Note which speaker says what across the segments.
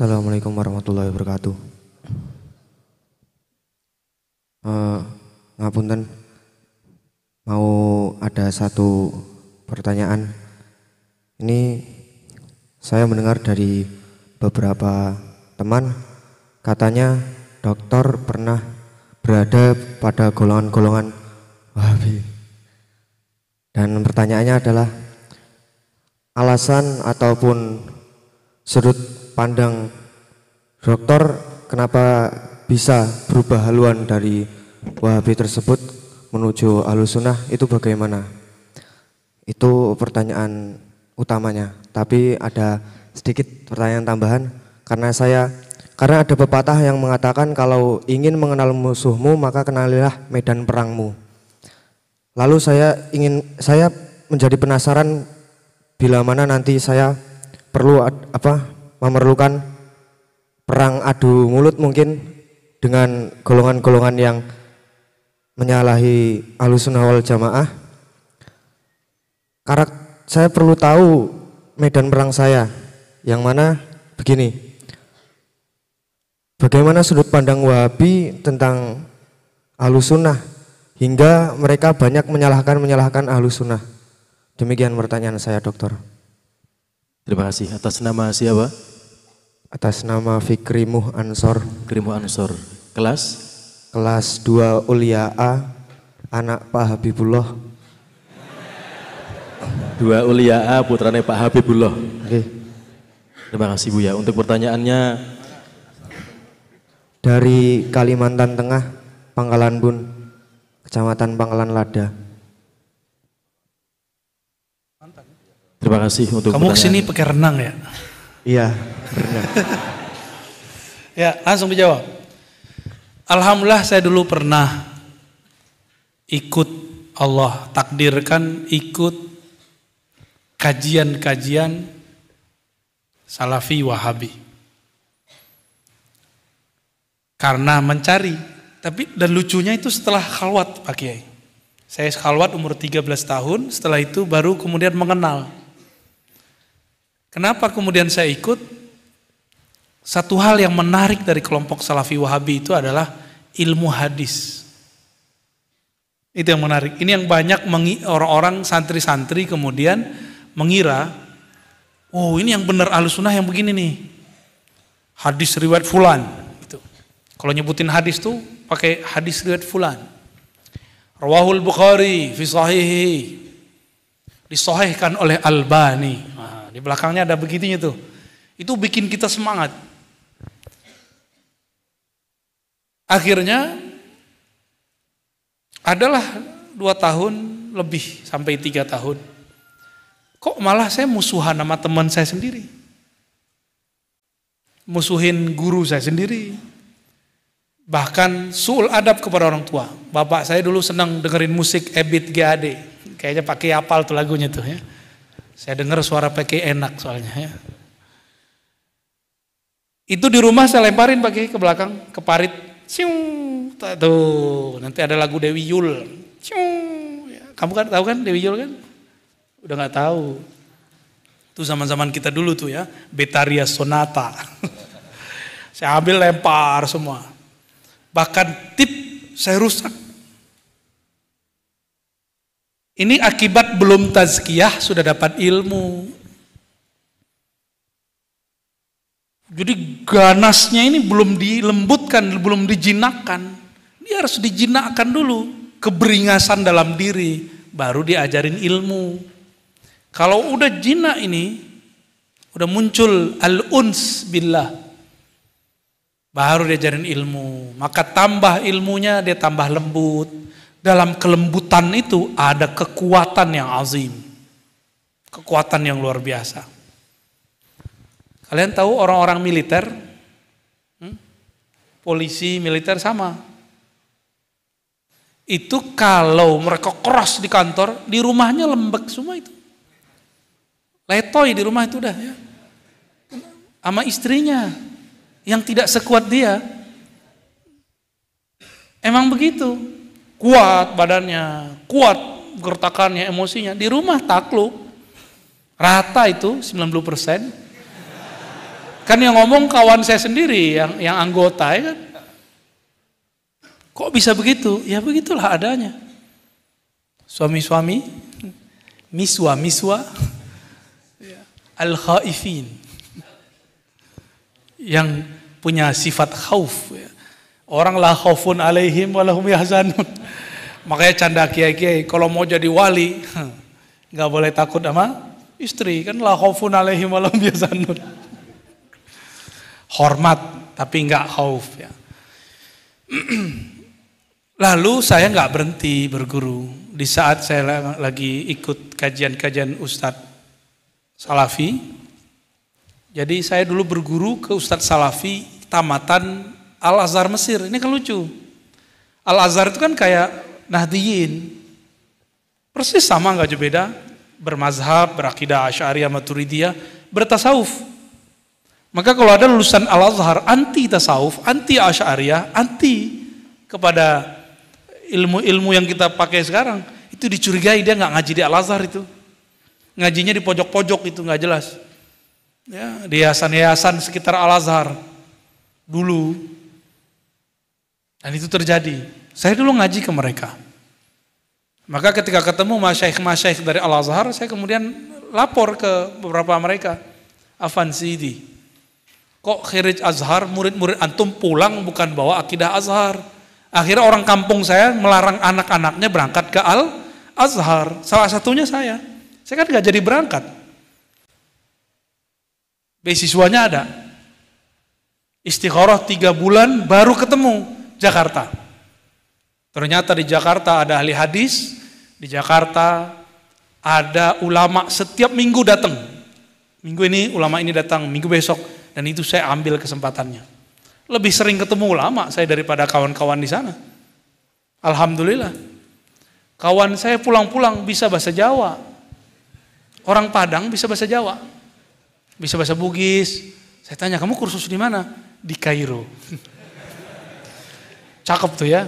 Speaker 1: Assalamualaikum warahmatullahi wabarakatuh. Ngapunten, mau ada satu pertanyaan. Ini saya mendengar dari beberapa teman, katanya dokter pernah berada pada golongan-golongan Wahabi. Dan pertanyaannya adalah alasan ataupun sudut pandang dokter kenapa bisa berubah haluan dari Wahabi tersebut menuju Ahlussunnah, itu bagaimana? Itu pertanyaan utamanya. Tapi ada sedikit pertanyaan tambahan karena ada pepatah yang mengatakan kalau ingin mengenal musuhmu maka kenalilah medan perangmu. Lalu saya menjadi penasaran bila mana nanti saya perlu memerlukan perang adu mulut mungkin dengan golongan-golongan yang menyalahi Ahlussunnah wal Jamaah. Saya perlu tahu medan perang saya, yang mana begini. Bagaimana sudut pandang Wahabi tentang Ahlussunnah hingga mereka banyak menyalahkan Ahlussunnah? Demikian pertanyaan saya, dokter.
Speaker 2: Terima kasih. Atas nama siapa?
Speaker 1: Atas nama Fikri Muh Ansor.
Speaker 2: Fikri Muh Ansor. Kelas?
Speaker 1: Kelas 2 Ulia A, anak Pak Habibullah.
Speaker 2: 2 Ulia A, putranya Pak Habibullah.
Speaker 1: Oke.
Speaker 2: Terima kasih Buya. Untuk pertanyaannya,
Speaker 1: dari Kalimantan Tengah, Pangkalan Bun, Kecamatan Pangkalan Lada.
Speaker 2: Terima kasih untuk
Speaker 3: kamu kesini pakai renang ya?
Speaker 1: Iya, renang.
Speaker 3: Ya, langsung dijawab. Alhamdulillah saya dulu pernah ikut, Allah takdirkan ikut kajian-kajian Salafi Wahabi. Karena mencari, dan lucunya itu setelah khalwat Pak Kiai. Saya khalwat umur 13 tahun, setelah itu baru kemudian mengenal. Kenapa kemudian saya ikut? Satu hal yang menarik dari kelompok Salafi Wahabi itu adalah ilmu hadis. Itu yang menarik. Ini yang banyak orang-orang santri-santri kemudian mengira, oh ini yang benar Ahlussunnah yang begini nih. Hadis riwayat fulan. Gitu. Kalau nyebutin hadis tuh pakai hadis riwayat fulan. Rawahul Bukhari fi sahihi. Disahihkan oleh Albani. Nah, di belakangnya ada begitunya tuh. Itu bikin kita semangat. Akhirnya adalah 2 tahun lebih sampai 3 tahun. Kok malah saya musuhan sama teman saya sendiri. Musuhin guru saya sendiri. Bahkan suul adab kepada orang tua. Bapak saya dulu senang dengerin musik Ebit GAD. Kayaknya pakai hafal tuh lagunya tuh ya. Saya dengar suara pakai enak soalnya ya. Itu di rumah saya lemparin pakai ke belakang, ke parit. Cium, tuh nanti ada lagu Dewi Yul. Cium, ya. Kamu kan tahu kan Dewi Yul kan? Udah nggak tahu. Itu zaman-zaman kita dulu tuh ya, Betaria Sonata. Saya ambil lempar semua. Bahkan tip saya rusak. Ini akibat belum tazkiyah sudah dapat ilmu. Jadi ganasnya ini belum dilembutkan, belum dijinakkan. Dia harus dijinakkan dulu. Keberingasan dalam diri, baru diajarin ilmu. Kalau udah jinak ini, udah muncul al-uns billah, baru diajarin ilmu. Maka tambah ilmunya, dia tambah lembut. Dalam kelembutan itu ada kekuatan yang azim. Kekuatan yang luar biasa. Kalian tahu orang-orang militer, polisi militer sama. Itu kalau mereka keras di kantor, di rumahnya lembek semua itu. Letoy di rumah itu udah ya. Sama istrinya yang tidak sekuat dia. Emang begitu. Kuat badannya, kuat gertakannya, emosinya. Di rumah takluk. Rata itu 90%. Kan yang ngomong kawan saya sendiri, yang anggota ya kan. Kok bisa begitu? Ya begitulah adanya. Suami-suami, miswa, al-khaifin. Yang punya sifat khauf. Orang la khaufun alaihim walahum yahzanun. Makanya canda kiai-kiai, kalau mau jadi wali, nggak boleh takut sama istri. Kan la khaufun alaihim walahum yahzanun. Hormat, tapi nggak khauf ya. Lalu saya nggak berhenti berguru. Di saat saya lagi ikut kajian-kajian Ustadz Salafi, jadi saya dulu berguru ke Ustadz Salafi tamatan Al-Azhar Mesir. Ini kan lucu. Al-Azhar itu kan kayak Nahdiyin. Persis sama nggak jauh beda. Bermazhab, berakidah Asy'ariyah Maturidiyah, bertasawuf. Maka kalau ada lulusan Al-Azhar anti tasawuf, anti Asy'ariyah, anti kepada ilmu-ilmu yang kita pakai sekarang, itu dicurigai dia nggak ngaji di Al-Azhar itu. Ngajinya di pojok-pojok itu nggak jelas. Ya, di yayasan-yayasan sekitar Al-Azhar dulu. Dan itu terjadi. Saya dulu ngaji ke mereka. Maka ketika ketemu masyaikh-masyaikh dari Al-Azhar, saya kemudian lapor ke beberapa mereka. Afan Sidi, kok khirij Azhar, murid-murid antum pulang bukan bawa akidah Azhar. Akhirnya orang kampung saya melarang anak-anaknya berangkat ke Al-Azhar. Salah satunya saya. Saya kan gak jadi berangkat. Beasiswanya ada. Istikharah 3 bulan baru ketemu Jakarta. Ternyata di Jakarta ada ahli hadis. Di Jakarta ada ulama setiap minggu datang. Minggu ini ulama ini datang, minggu besok. Dan itu saya ambil kesempatannya. Lebih sering ketemu ulama saya daripada kawan-kawan di sana. Alhamdulillah. Kawan saya pulang-pulang bisa bahasa Jawa. Orang Padang bisa bahasa Jawa. Bisa bahasa Bugis. Saya tanya, kamu kursus di mana? Di Kairo. Cakep tuh ya.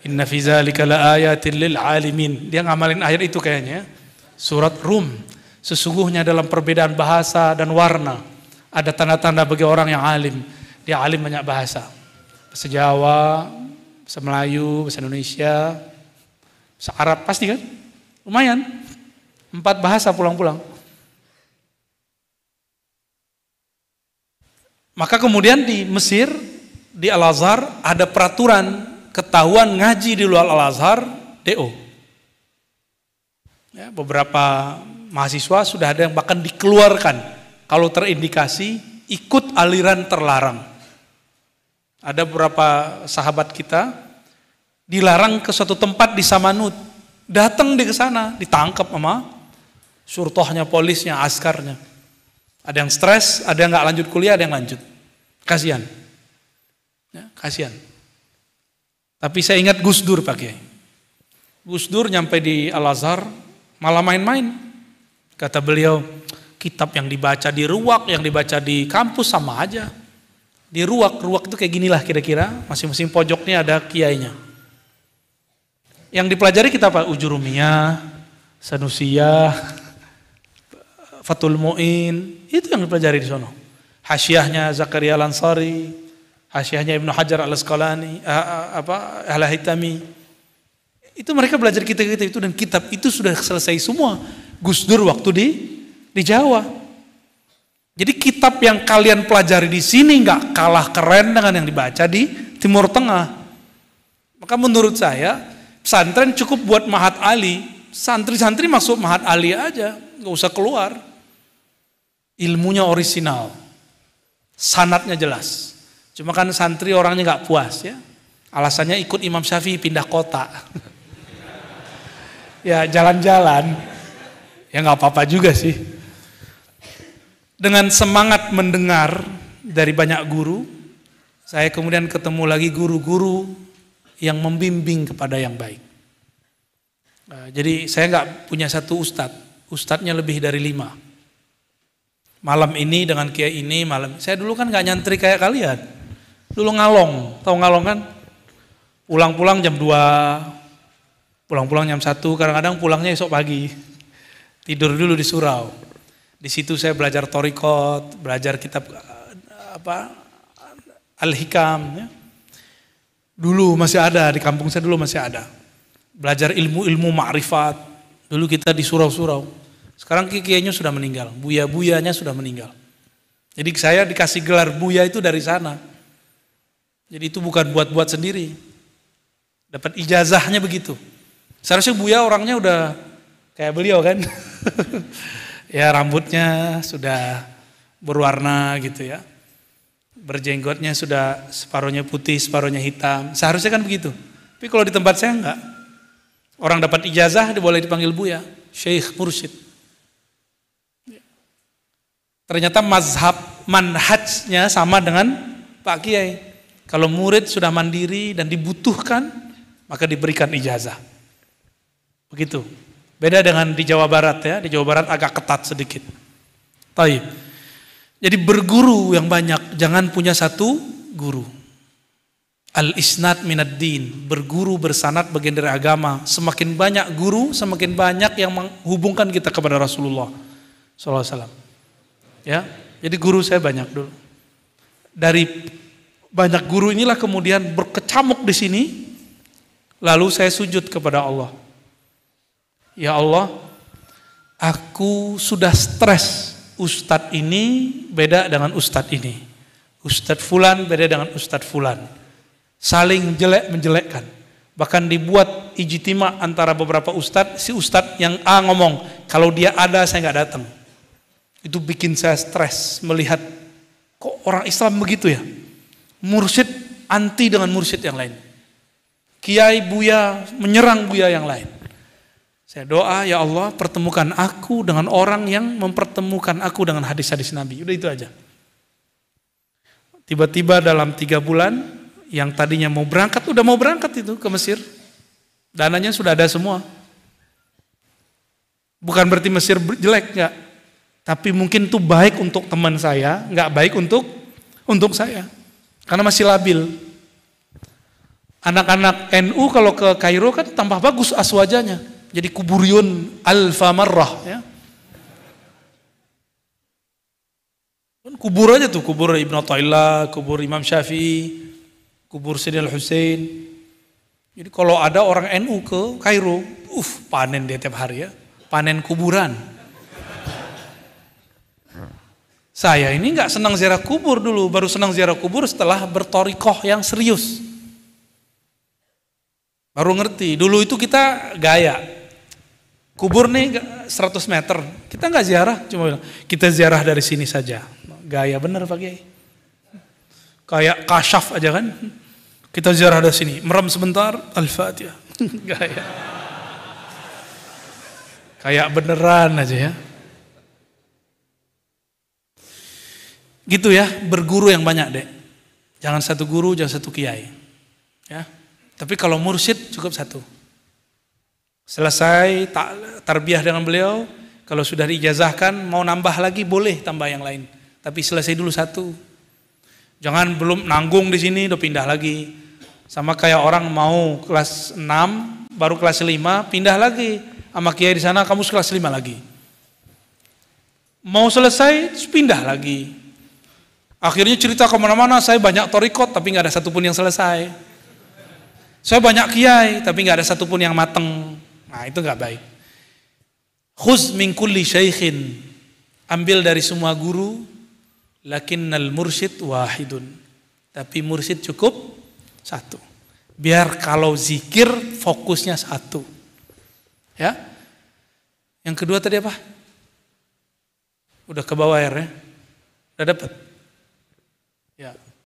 Speaker 3: Inna fi dzalika laayatin lil alimin. Dia ngamalin ayat itu kayaknya. Surat Rum. Sesungguhnya dalam perbedaan bahasa dan warna ada tanda-tanda bagi orang yang alim. Dia alim banyak bahasa. Bahasa Jawa, bahasa Melayu, bahasa Indonesia, bahasa Arab pasti kan? Lumayan. 4 bahasa pulang-pulang. Maka kemudian di Mesir, di Al-Azhar ada peraturan ketahuan ngaji di luar Al-Azhar, DO. Ya, beberapa mahasiswa sudah ada yang bahkan dikeluarkan kalau terindikasi ikut aliran terlarang. Ada beberapa sahabat kita dilarang ke suatu tempat di Samanut. Datang di ke sana, ditangkap sama syurtohnya, polisnya, askarnya. Ada yang stres, ada yang nggak lanjut kuliah, ada yang lanjut. Kasihan. Ya, kasihan. Tapi saya ingat Gus Dur pakai. Gus Dur nyampe di Al-Azhar malah main-main. Kata beliau, kitab yang dibaca di ruak, yang dibaca di kampus sama aja. Di ruak itu kayak ginilah kira-kira, masing-masing pojoknya ada kiainya. Yang dipelajari kitab apa? Ujurumiyah, Sanusiyah, Fathul Mu'in, itu yang dipelajari di sono. Hasyiahnya Zakaria Al-Ansari, hasyiahnya Ibnu Hajar Al-Asqalani, Al-Haytami. Itu mereka belajar kitab-kitab itu dan kitab itu sudah selesai semua. Gus Dur waktu di Jawa. Jadi kitab yang kalian pelajari di sini nggak kalah keren dengan yang dibaca di Timur Tengah. Maka menurut saya pesantren cukup buat Mahat Ali. Santri-santri masuk Mahat Ali aja, nggak usah keluar. Ilmunya orisinal, sanadnya jelas. Cuma kan santri orangnya nggak puas ya. Alasannya ikut Imam Syafi'i pindah kota. Ya jalan-jalan. Ya nggak apa-apa juga sih. Dengan semangat mendengar dari banyak guru, saya kemudian ketemu lagi guru-guru yang membimbing kepada yang baik. Jadi saya nggak punya satu ustadznya lebih dari 5. Malam ini dengan kiai ini, saya dulu kan nggak nyantri kayak kalian. Dulu ngalong, tahu ngalong kan? Pulang-pulang jam 2, pulang-pulang jam 1, kadang-kadang pulangnya esok pagi. Tidur dulu di surau. Di situ saya belajar thorikot, belajar kitab Al-Hikam. Ya. Dulu masih ada, di kampung saya dulu masih ada. Belajar ilmu-ilmu ma'rifat. Dulu kita di surau-surau. Sekarang kiainya sudah meninggal, buya-buyanya sudah meninggal. Jadi saya dikasih gelar buya itu dari sana. Jadi itu bukan buat-buat sendiri. Dapat ijazahnya begitu. Seharusnya buya orangnya udah kayak beliau kan. Ya rambutnya sudah berwarna gitu ya. Berjenggotnya sudah separuhnya putih, separuhnya hitam. Seharusnya kan begitu. Tapi kalau di tempat saya enggak. Orang dapat ijazah dia boleh dipanggil buya, syekh, mursyid. Ternyata manhajnya sama dengan Pak Kiai. Kalau murid sudah mandiri dan dibutuhkan, maka diberikan ijazah. Begitu. Beda dengan di Jawa Barat ya, di Jawa Barat agak ketat sedikit. Taib. Jadi berguru yang banyak, jangan punya satu guru. Al-isnad minad din, berguru bersanad bagian dari agama. Semakin banyak guru, semakin banyak yang menghubungkan kita kepada Rasulullah SAW. Ya, jadi guru saya banyak dulu. Dari banyak guru inilah kemudian berkecamuk di sini, lalu saya sujud kepada Allah. Ya Allah, aku sudah stres. Ustadz ini beda dengan ustadz ini. Ustadz fulan beda dengan ustadz fulan. Saling jelek menjelekkan. Bahkan dibuat ijtima antara beberapa ustadz. Si ustadz yang A ngomong, kalau dia ada saya nggak datang. Itu bikin saya stres melihat kok orang Islam begitu ya. Mursyid anti dengan mursyid yang lain. Kiai buya menyerang buya yang lain. Saya doa, ya Allah pertemukan aku dengan orang yang mempertemukan aku dengan hadis-hadis Nabi. Udah itu aja. Tiba-tiba dalam 3 bulan, yang tadinya mau berangkat, udah mau berangkat itu ke Mesir. Dananya sudah ada semua. Bukan berarti Mesir jelek, enggak. Tapi mungkin itu baik untuk teman saya, enggak baik untuk saya. Karena masih labil. Anak-anak NU kalau ke Kairo kan tambah bagus aswajanya. Jadi kuburiyun alfa marrah ya. Kubur aja tuh, kubur Ibnu Athaillah, kubur Imam Syafi'i, kubur Sayyidina Al-Husain. Jadi kalau ada orang NU ke Kairo, panen dia tiap hari ya. Panen kuburan. Saya ini enggak senang ziarah kubur dulu, baru senang ziarah kubur setelah bertorikoh yang serius. Baru ngerti, dulu itu kita gaya. Kubur nih 100 meter, kita nggak ziarah, cuma bilang, kita ziarah dari sini saja. Gaya bener Pak Kiai. Kayak kasyaf aja kan. Kita ziarah dari sini, merem sebentar, Al-Fatihah. Gaya. Kayak beneran aja ya. Gitu ya, berguru yang banyak deh. Jangan satu guru, jangan satu kiai. Ya. Tapi kalau mursyid cukup satu. Selesai tarbiyah dengan beliau, kalau sudah diijazahkan mau nambah lagi boleh tambah yang lain. Tapi selesai dulu satu. Jangan belum nanggung di sini udah pindah lagi. Sama kayak orang mau kelas 6 baru kelas 5 pindah lagi. Sama kiai di sana kamu kelas 5 lagi. Mau selesai terus pindah lagi. Akhirnya cerita kemana-mana, saya banyak torikot tapi nggak ada satupun yang selesai. Saya banyak kiai tapi nggak ada satupun yang mateng. Nah itu nggak baik. Khuz min kulli syaikhin, ambil dari semua guru, lakinnal mursyid wahidun. Tapi mursyid cukup satu. Biar kalau zikir fokusnya satu. Ya. Yang kedua tadi apa? Udah ke bawah ya? Udah dapat? Ya.